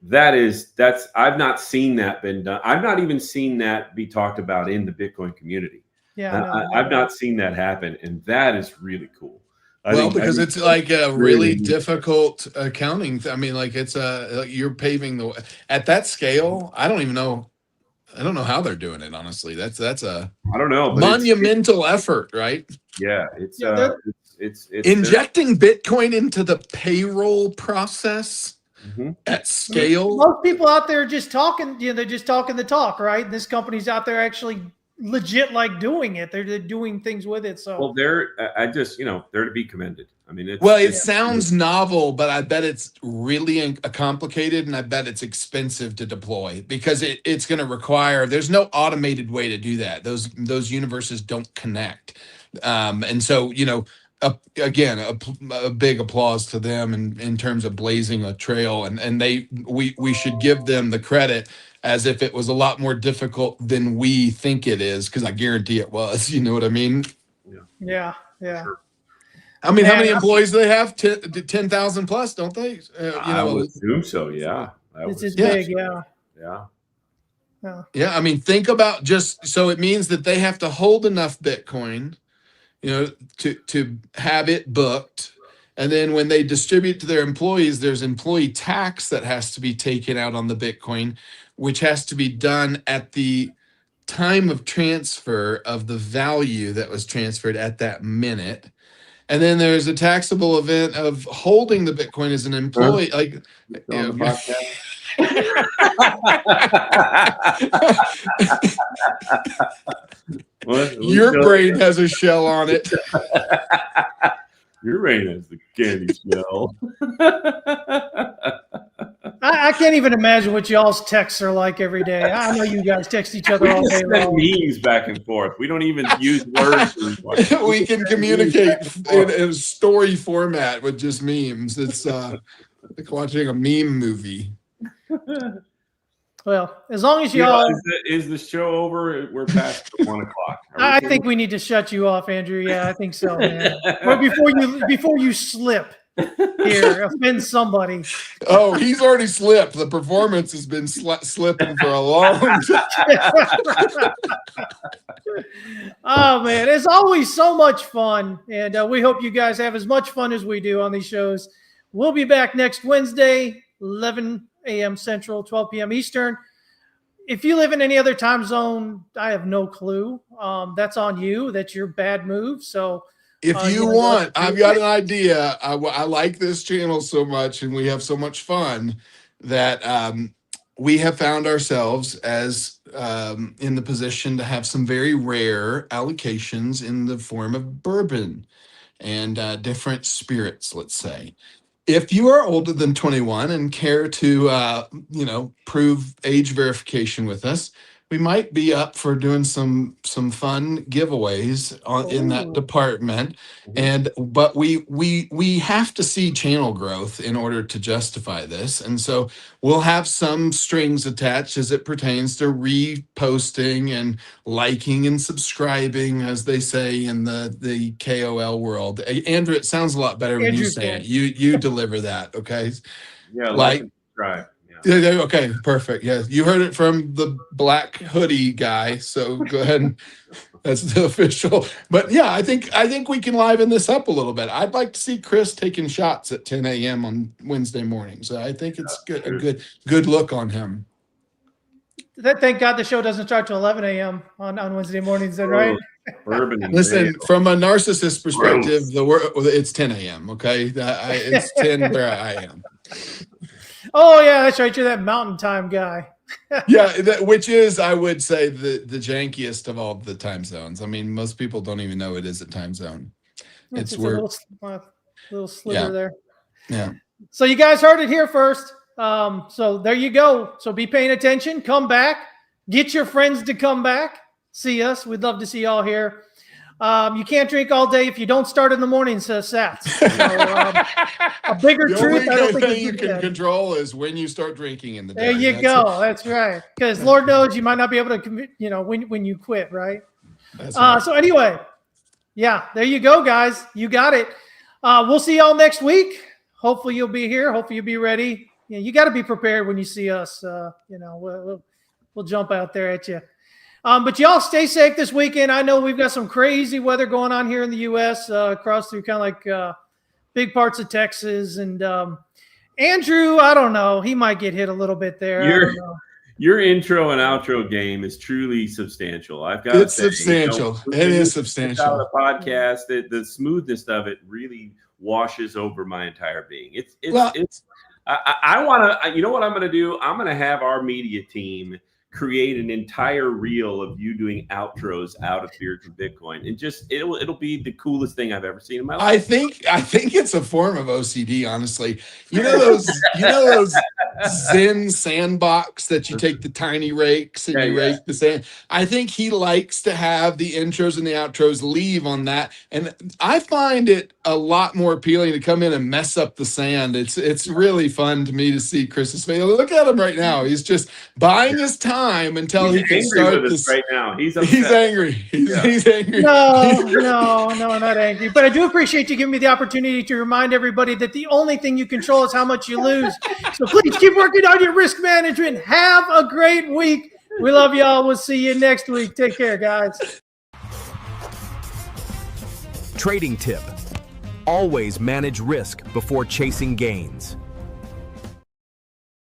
That's I've not seen that been done. I've not even seen that be talked about in the Bitcoin community. Yeah, I've not seen that happen, and that is really cool. Because it's like a really difficult accounting. I mean, like it's you're paving the way at that scale. I don't know how they're doing it. Honestly, that's a I don't know, but monumental effort, right? Yeah, it's injecting Bitcoin into the payroll process. Mm-hmm. At scale. Most people out there are just talking, they're just talking the talk, right? This company's out there actually legit doing it. They're doing things with it. So they're they're to be commended. I mean, it sounds novel, but I bet it's really complicated, and I bet it's expensive to deploy because it's going to require. There's no automated way to do that. Those universes don't connect, and so again, a big applause to them in terms of blazing a trail, and we should give them the credit as if it was a lot more difficult than we think it is, because I guarantee it was. You know what I mean? Yeah. Sure. I mean, how many employees do they have? 10,000 plus, don't they? I would assume so. Yeah, it's big. Yeah. Yeah. I mean, think about so it means that they have to hold enough Bitcoin, to have it booked. And then when they distribute to their employees, there's employee tax that has to be taken out on the Bitcoin, which has to be done at the time of transfer of the value that was transferred at that minute. And then there's a taxable event of holding the Bitcoin as an employee. Your brain has a shell on it. Your brain has the candy shell. I I can't even imagine what y'all's texts are like every day. I know you guys text each other all day long. Memes back and forth. We don't even use words. We can communicate in a story format with just memes. It's like watching a meme movie. Well, as long as y'all is the show over? We're past 1 o'clock. I think we need to shut you off, Andrew. Yeah, I think so, man. But before you slip here, offend somebody. Oh, he's already slipped. The performance has been slipping for a long time. Oh man, it's always so much fun, and we hope you guys have as much fun as we do on these shows. We'll be back next Wednesday, 11 a.m. Central, 12 p.m. Eastern. If you live in any other time zone, I have no clue. That's on you. That's your bad move. So if you want, I've got an idea. I like this channel so much, and we have so much fun that we have found ourselves as in the position to have some very rare allocations in the form of bourbon and different spirits, let's say. If you are older than 21 and care to, prove age verification with us, we might be up for doing some fun giveaways in that department. But we have to see channel growth in order to justify this. And so we'll have some strings attached as it pertains to reposting and liking and subscribing, as they say in the KOL world. Andrew, it sounds a lot better when you say it. You deliver that, okay? Yeah, like and subscribe. Yeah. Okay, perfect. Yeah, you heard it from the black hoodie guy. So go ahead and that's the official. But yeah, I think we can liven this up a little bit. I'd like to see Chris taking shots at 10 a.m. on Wednesday mornings. I think it's a good look on him. Thank God the show doesn't start till 11 a.m. on Wednesday mornings, then, right? Listen, from a narcissist perspective, it's 10 a.m. Okay, it's 10 where I am. Oh yeah, that's right. You're that mountain time guy. Yeah, which is, I would say, the jankiest of all the time zones. I mean, most people don't even know it is a time zone. It's a little slither there. Yeah. So you guys heard it here first. So there you go. So be paying attention. Come back. Get your friends to come back. See us. We'd love to see y'all here. You can't drink all day if you don't start in the morning, says Sats. A bigger truth. The only thing you can control is when you start drinking in the day. There you go. That's right. Because Lord knows you might not be able to commit, when you quit, right? That's right. So anyway, yeah, there you go, guys. You got it. We'll see y'all next week. Hopefully you'll be here. Hopefully you'll be ready. You got to be prepared when you see us. We'll jump out there at you. But y'all stay safe this weekend. I know we've got some crazy weather going on here in the U.S. Across through kind of like big parts of Texas. And Andrew, I don't know. He might get hit a little bit there. Your intro and outro game is truly substantial. I've got to say, substantial. It is substantial. The podcast, the smoothness of it really washes over my entire being. I want to. You know what I'm going to do? I'm going to have our media team create an entire reel of you doing outros out of Beards and Bitcoin, and just it'll be the coolest thing I've ever seen in my life. I think it's a form of OCD, honestly. You know those Zen sandbox that you take the tiny rakes and you rake the sand. I think he likes to have the intros and the outros leave on that, and I find it a lot more appealing to come in and mess up the sand. It's really fun to me to see Chris's face. Look at him right now. He's just buying his time until he can start this right now. He's angry. He's angry. No, not angry. But I do appreciate you giving me the opportunity to remind everybody that the only thing you control is how much you lose. So please keep working on your risk management. Have a great week. We love y'all. We'll see you next week. Take care, guys. Trading tip: always manage risk before chasing gains.